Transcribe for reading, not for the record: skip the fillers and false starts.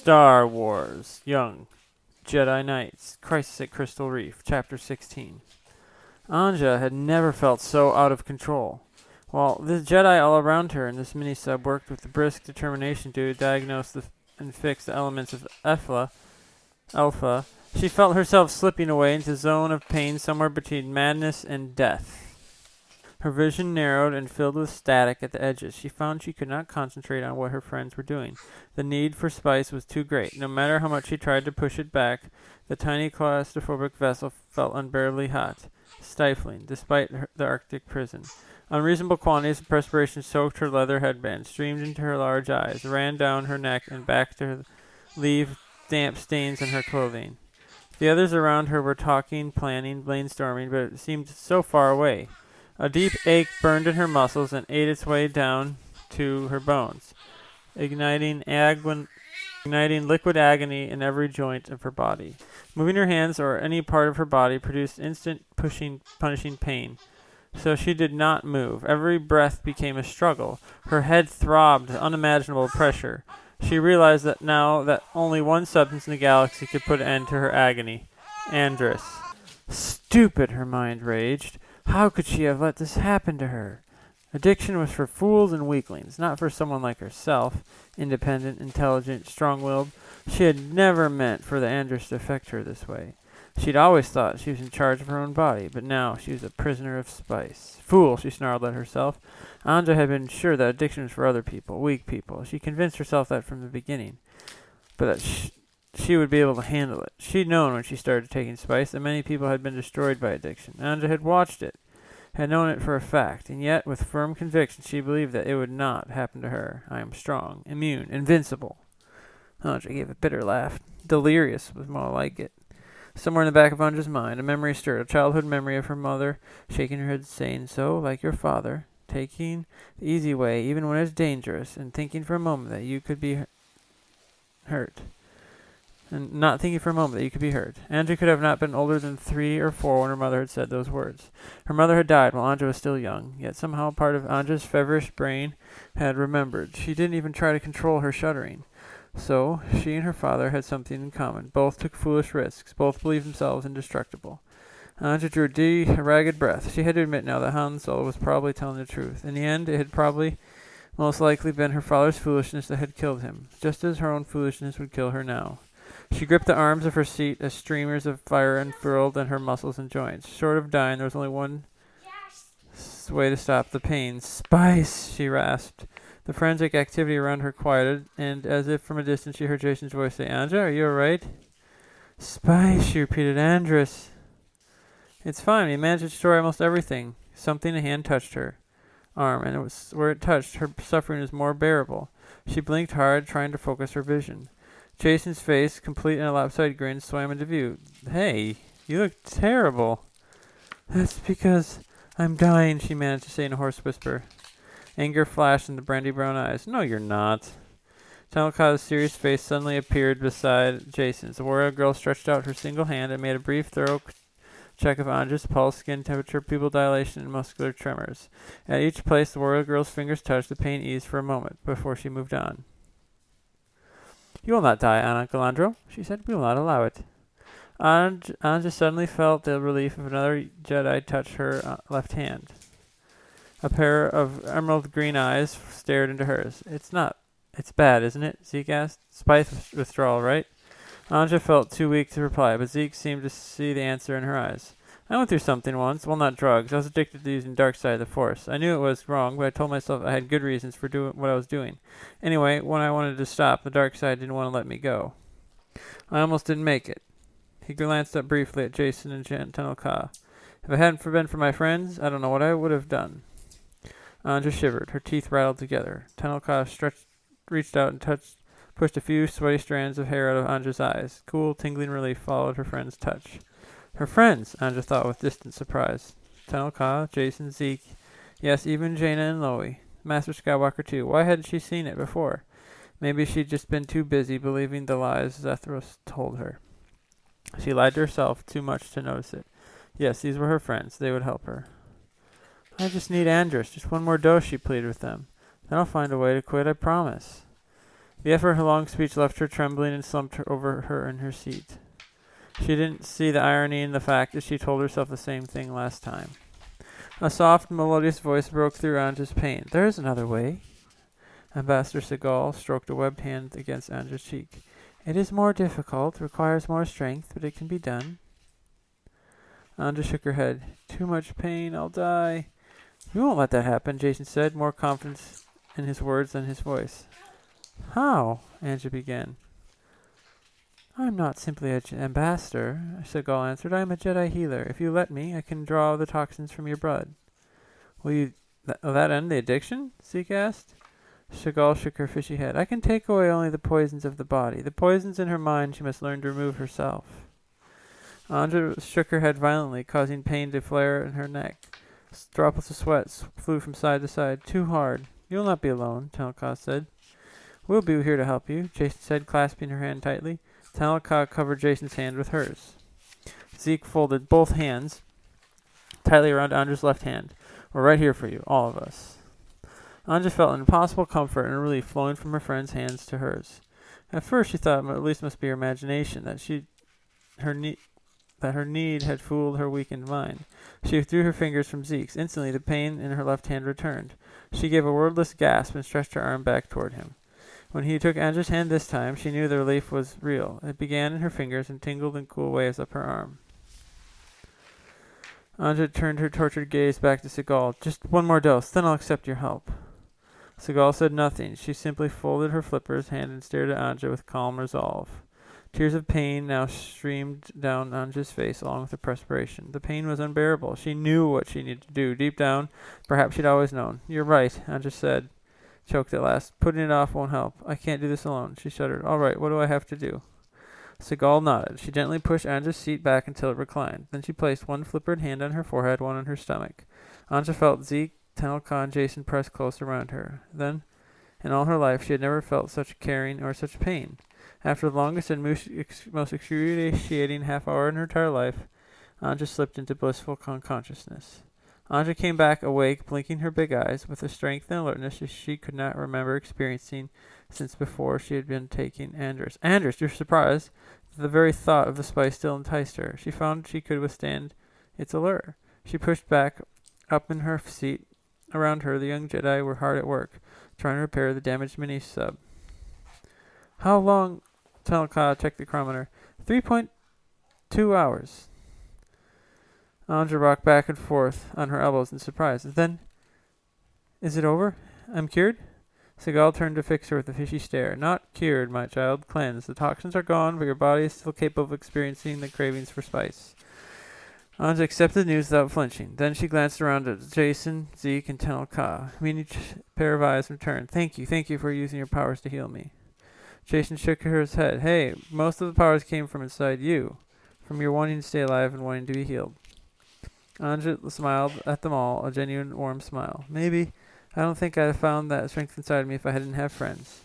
Star Wars, Young, Jedi Knights, Crisis at Crystal Reef, Chapter 16. Anja had never felt so out of control. While the Jedi all around her in this mini-sub worked with brisk determination to diagnose and fix the elements of Alpha, she felt herself slipping away into a zone of pain somewhere between madness and death. Her vision narrowed and filled with static at the edges. She found she could not concentrate on what her friends were doing. The need for spice was too great. No matter how much she tried to push it back, the tiny claustrophobic vessel felt unbearably hot, stifling, despite the Arctic prison. Unreasonable quantities of perspiration soaked her leather headband, streamed into her large eyes, ran down her neck and back to her, leave damp stains on her clothing. The others around her were talking, planning, brainstorming, but it seemed so far away. A deep ache burned in her muscles and ate its way down to her bones, igniting liquid agony in every joint of her body. Moving her hands or any part of her body produced instant punishing pain. So she did not move. Every breath became a struggle. Her head throbbed with unimaginable pressure. She realized that now that only one substance in the galaxy could put an end to her agony. Andrus. Stupid, her mind raged. How could she have let this happen to her? Addiction was for fools and weaklings, not for someone like herself, independent, intelligent, strong-willed. She had never meant for the Andrus to affect her this way. She'd always thought she was in charge of her own body, but now she was a prisoner of spice. Fool, she snarled at herself. Anja had been sure that addiction was for other people, weak people. She convinced herself that from the beginning, but that she would be able to handle it. She'd known when she started taking spice that many people had been destroyed by addiction. Anja had watched it, had known it for a fact, and yet with firm conviction she believed that it would not happen to her. I am strong, immune, invincible. Anja gave a bitter laugh. Delirious was more like it. Somewhere in the back of Anja's mind, a memory stirred, a childhood memory of her mother, shaking her head, saying, so, like your father, taking the easy way, even when it's dangerous, and thinking for a moment that you could be hurt. And not thinking for a moment that you could be hurt. Anja could have not been older than 3 or 4 when her mother had said those words. Her mother had died while Anja was still young, yet somehow part of Anja's feverish brain had remembered. She didn't even try to control her shuddering. So, she and her father had something in common. Both took foolish risks. Both believed themselves indestructible. Anja drew a ragged breath. She had to admit now that Han Solo was probably telling the truth. In the end, it had probably most likely been her father's foolishness that had killed him, just as her own foolishness would kill her now. She gripped the arms of her seat as streamers of fire unfurled in her muscles and joints. Short of dying, there was only one way to stop the pain. Spice, she rasped. The forensic activity around her quieted, and as if from a distance she heard Jason's voice say, Anja, are you all right? Spice, she repeated. Andrus. It's fine. We managed to destroy almost everything. Something, a hand touched her arm, and it was where it touched, her suffering was more bearable. She blinked hard, trying to focus her vision. Jason's face, complete in a lopsided grin, swam into view. Hey, you look terrible. That's because I'm dying, she managed to say in a hoarse whisper. Anger flashed in the brandy-brown eyes. No, you're not. Tanaka's serious face suddenly appeared beside Jason's. The warrior girl stretched out her single hand and made a brief, thorough check of Anja's pulse, skin temperature, pupil dilation, and muscular tremors. At each place the warrior girl's fingers touched, the pain eased for a moment before she moved on. You will not die, Ana Galandro, she said. We will not allow it. Anja suddenly felt the relief of another Jedi touch her left hand. A pair of emerald green eyes stared into hers. It's bad, isn't it? Zeke asked. Spice withdrawal, right? Anja felt too weak to reply, but Zeke seemed to see the answer in her eyes. I went through something once. Well, not drugs. I was addicted to using dark side of the Force. I knew it was wrong, but I told myself I had good reasons for doing what I was doing. Anyway, when I wanted to stop, the dark side didn't want to let me go. I almost didn't make it. He glanced up briefly at Jason and Tanaka. If it hadn't been for my friends, I don't know what I would have done. Anja shivered. Her teeth rattled together. Tanaka reached out and pushed a few sweaty strands of hair out of Anja's eyes. Cool, tingling relief followed her friend's touch. Her friends, Anja thought with distant surprise. Tanaka, Jason, Zeke, yes, even Jaina and Loie. Master Skywalker, too. Why hadn't she seen it before? Maybe she'd just been too busy believing the lies Zethros told her. She lied to herself too much to notice it. Yes, these were her friends. They would help her. I just need Andrus. Just one more dose, she pleaded with them. Then I'll find a way to quit, I promise. The effort of her long speech left her trembling and slumped over her in her seat. She didn't see the irony in the fact that she told herself the same thing last time. A soft, melodious voice broke through Anja's pain. "There is another way." Ambassador Seagal stroked a webbed hand against Anja's cheek. "It is more difficult, requires more strength, but it can be done." Anja shook her head. "Too much pain, I'll die." "You won't let that happen," Jason said, more confidence in his words than his voice. "How?" Anja began. "I'm not simply an ambassador," Seagal answered. "I'm a Jedi healer. If you let me, I can draw the toxins from your blood." "Will that end the addiction?" Zeke asked. Seagal shook her fishy head. "I can take away only the poisons of the body. The poisons in her mind she must learn to remove herself." Anja shook her head violently, causing pain to flare in her neck. Droplets of sweat flew from side to side. "Too hard. You'll not be alone," Tenelka said. "We'll be here to help you," Jason said, clasping her hand tightly. Tenelka covered Jason's hand with hers. Zeke folded both hands tightly around Anja's left hand. "We're right here for you, all of us." Anja felt an impossible comfort and relief flowing from her friend's hands to hers. At first she thought at least must be her imagination, that her need had fooled her weakened mind. She withdrew her fingers from Zeke's. Instantly the pain in her left hand returned. She gave a wordless gasp and stretched her arm back toward him. When he took Anja's hand this time, she knew the relief was real. It began in her fingers and tingled in cool waves up her arm. Anja turned her tortured gaze back to Seagal. "Just one more dose, then I'll accept your help." Seagal said nothing. She simply folded her flipper's hand and stared at Anja with calm resolve. Tears of pain now streamed down Anja's face along with the perspiration. The pain was unbearable. She knew what she needed to do. Deep down, perhaps she'd always known. "You're right," Anja said, choked at last. "Putting it off won't help. I can't do this alone." She shuddered. "All right, what do I have to do?" Seagal nodded. She gently pushed Anja's seat back until it reclined. Then she placed one flippered hand on her forehead, one on her stomach. Anja felt Zeke, Tenelka, and Jason press close around her. Then, in all her life, she had never felt such caring or such pain. After the longest and most excruciating half hour in her entire life, Anja slipped into blissful unconsciousness. Anja came back awake, blinking her big eyes, with a strength and alertness she could not remember experiencing since before she had been taking Andrus. Andrus, you're surprised that the very thought of the spice still enticed her. She found she could withstand its allure. She pushed back up in her seat. Around her, the young Jedi were hard at work, trying to repair the damaged mini-sub. "How long?" Tenelka checked the chronometer. 3.2 hours. Anja rocked back and forth on her elbows in surprise. "Then, is it over? I'm cured?" Seagal turned to fix her with a fishy stare. "Not cured, my child. Cleansed. The toxins are gone, but your body is still capable of experiencing the cravings for spice." Anja accepted the news without flinching. Then she glanced around at Jason, Zeke, and Tenelka, meeting each pair of eyes in turn. Thank you for using your powers to heal me." Jason shook his head. "Hey, most of the powers came from inside you, from your wanting to stay alive and wanting to be healed." Anja smiled at them all, a genuine warm smile. "Maybe. I don't think I'd have found that strength inside me if I didn't have friends."